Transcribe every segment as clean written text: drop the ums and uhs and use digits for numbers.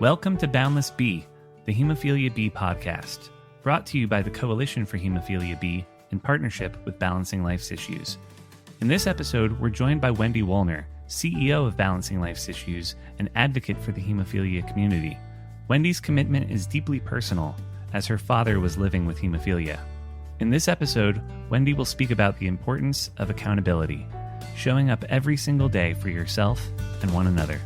Welcome to Boundless B, the Hemophilia B podcast, brought to you by the Coalition for Hemophilia B in partnership with Balancing Life's Issues. In this episode, we're joined by Wendy Wollner, CEO of Balancing Life's Issues and advocate for the hemophilia community. Wendy's commitment is deeply personal, as her father was living with hemophilia. In this episode, Wendy will speak about the importance of accountability, showing up every single day for yourself and one another.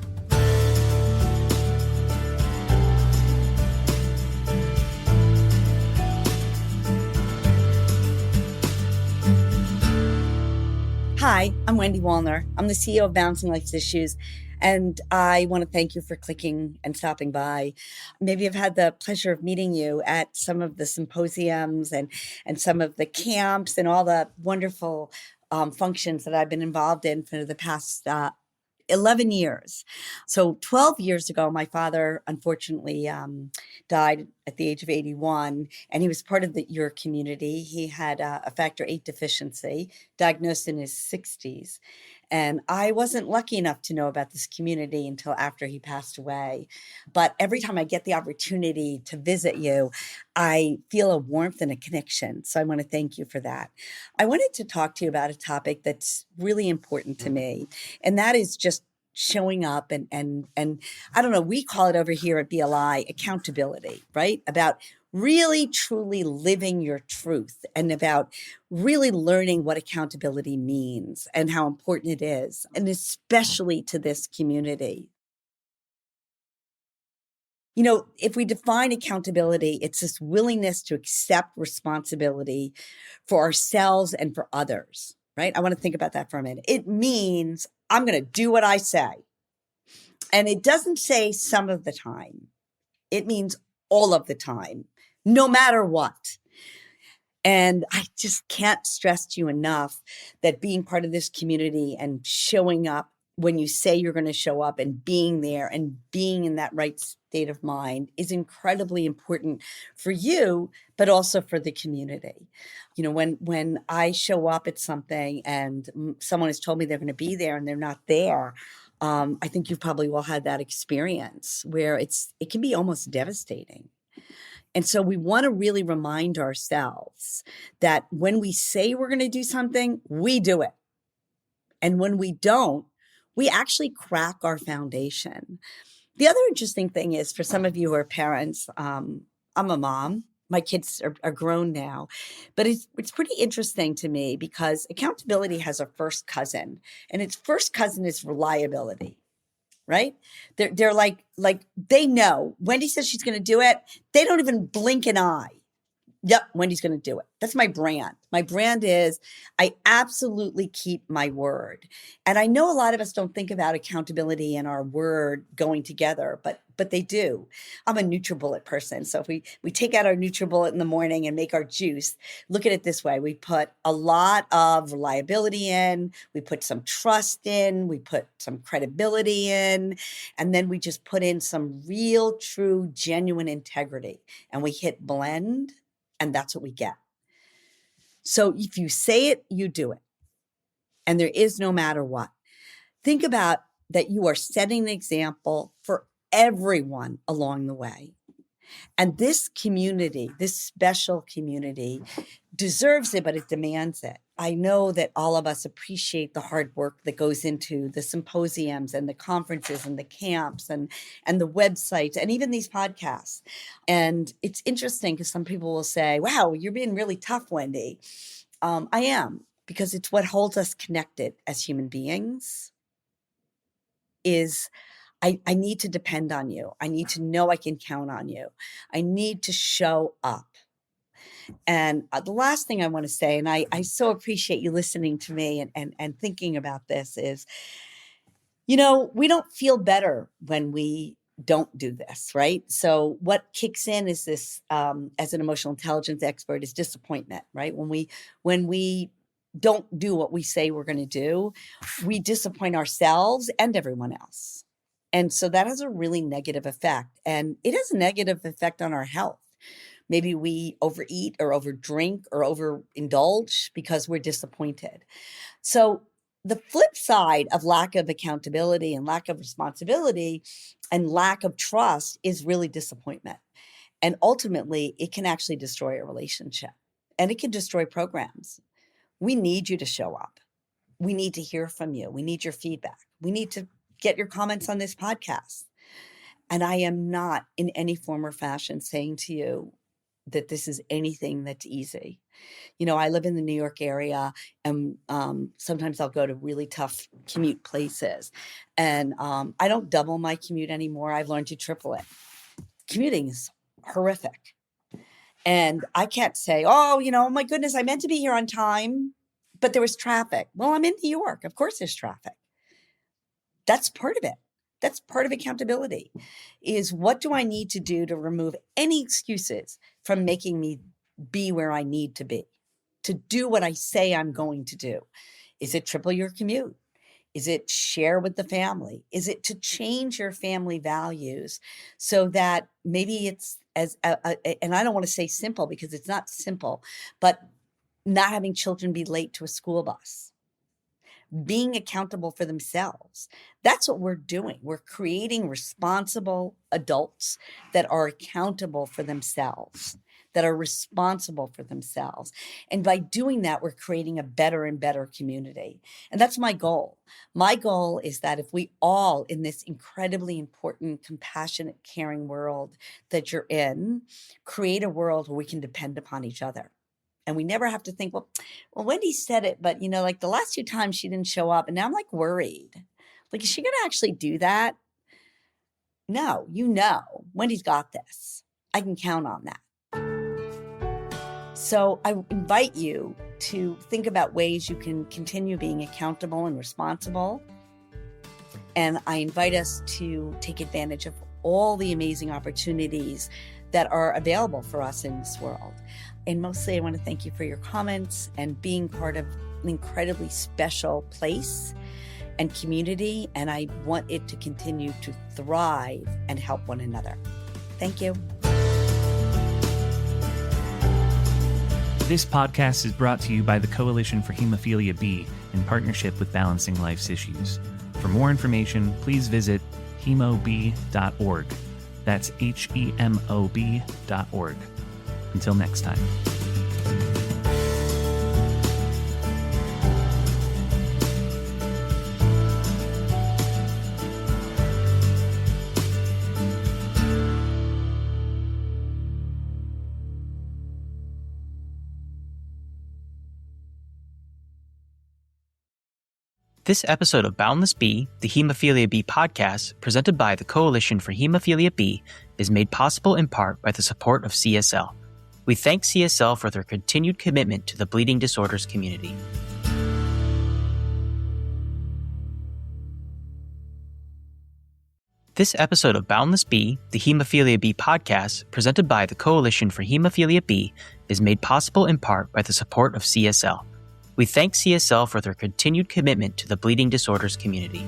Hi, I'm Wendy Wollner. I'm the CEO of Balancing Life's Issues, and I want to thank you for clicking and stopping by. Maybe I've had the pleasure of meeting you at some of the symposiums and some of the camps and all the wonderful functions that I've been involved in for the past 11 years. So 12 years ago, my father unfortunately died at the age of 81, and he was part of your community. He had a factor VIII deficiency, diagnosed in his 60s. And I wasn't lucky enough to know about this community until after he passed away. But every time I get the opportunity to visit you, I feel a warmth and a connection. So I want to thank you for that. I wanted to talk to you about a topic that's really important to me, and that is just showing up and I don't know, we call it over here at BLI accountability, right? About really truly living your truth and about really learning what accountability means and how important it is, and especially to this community. You know, if we define accountability, it's this willingness to accept responsibility for ourselves and for others, right? I want to think about that for a minute. It means I'm going to do what I say. And it doesn't say some of the time. It means all of the time, no matter what. And I just can't stress to you enough that being part of this community and showing up when you say you're going to show up and being there and being in that right state of mind is incredibly important for you, but also for the community. You know, when I show up at something and someone has told me they're going to be there and they're not there, I think you probably all had that experience where it can be almost devastating. And so we want to really remind ourselves that when we say we're going to do something, we do it. And when we don't, we actually crack our foundation. The other interesting thing is, for some of you who are parents, I'm a mom. My kids are grown now. But it's pretty interesting to me because accountability has a first cousin, and its first cousin is reliability. Right? They're like they know Wendy says she's going to do it. They don't even blink an eye. Yep, Wendy's going to do it. That's my brand. My brand is I absolutely keep my word. And I know a lot of us don't think about accountability and our word going together, but they do. I'm a NutriBullet person. So if we take out our NutriBullet in the morning and make our juice, look at it this way. We put a lot of reliability in, we put some trust in, we put some credibility in, and then we just put in some real, true, genuine integrity. And we hit blend. And that's what we get. So if you say it, you do it. And there is no matter what. Think about that you are setting an example for everyone along the way. And this community, this special community, deserves it, but it demands it. I know that all of us appreciate the hard work that goes into the symposiums and the conferences and the camps and the websites and even these podcasts. And it's interesting because some people will say, wow, you're being really tough, Wendy. I am, because it's what holds us connected as human beings is I need to depend on you. I need to know I can count on you. I need to show up. And the last thing I want to say, and I so appreciate you listening to me and thinking about this is, you know, we don't feel better when we don't do this, right? So what kicks in is this, as an emotional intelligence expert, is disappointment, right? When we don't do what we say we're going to do, we disappoint ourselves and everyone else. And so that has a really negative effect. And it has a negative effect on our health. Maybe we overeat or overdrink or overindulge because we're disappointed. So the flip side of lack of accountability and lack of responsibility, And lack of trust is really disappointment. And ultimately, it can actually destroy a relationship and it can destroy programs. We need you to show up. We need to hear from you. We need your feedback. We need to get your comments on this podcast. And I am not in any form or fashion saying to you that this is anything that's easy. You know, I live in the New York area, and sometimes I'll go to really tough commute places. And I don't double my commute anymore. I've learned to triple it. Commuting is horrific. And I can't say, oh, you know, my goodness, I meant to be here on time, but there was traffic. Well, I'm in New York. Of course there's traffic. That's part of it. That's part of accountability, is what do I need to do to remove any excuses from making me be where I need to be, to do what I say I'm going to do? Is it triple your commute? Is it share with the family? Is it to change your family values so that maybe it's and I don't want to say simple because it's not simple, but not having children be late to a school bus, being accountable for themselves. That's what we're doing. We're creating responsible adults that are accountable for themselves, that are responsible for themselves. And by doing that, we're creating a better and better community. And that's my goal. My goal is that if we all, in this incredibly important, compassionate, caring world that you're in, create a world where we can depend upon each other. And we never have to think, well, Wendy said it, but, you know, like the last 2 times she didn't show up and now I'm like worried. Like, is she going to actually do that? No, you know, Wendy's got this. I can count on that. So I invite you to think about ways you can continue being accountable and responsible. And I invite us to take advantage of all the amazing opportunities that are available for us in this world. And mostly I want to thank you for your comments and being part of an incredibly special place and community. And I want it to continue to thrive and help one another. Thank you. This podcast is brought to you by the Coalition for Hemophilia B in partnership with Balancing Life's Issues. For more information, please visit hemob.org. That's HEMOB.org. Until next time. This episode of Boundless B, the Hemophilia B podcast, presented by the Coalition for Hemophilia B, is made possible in part by the support of CSL. We thank CSL for their continued commitment to the bleeding disorders community. This episode of Boundless B, the Hemophilia B podcast, presented by the Coalition for Hemophilia B, is made possible in part by the support of CSL. We thank CSL for their continued commitment to the bleeding disorders community.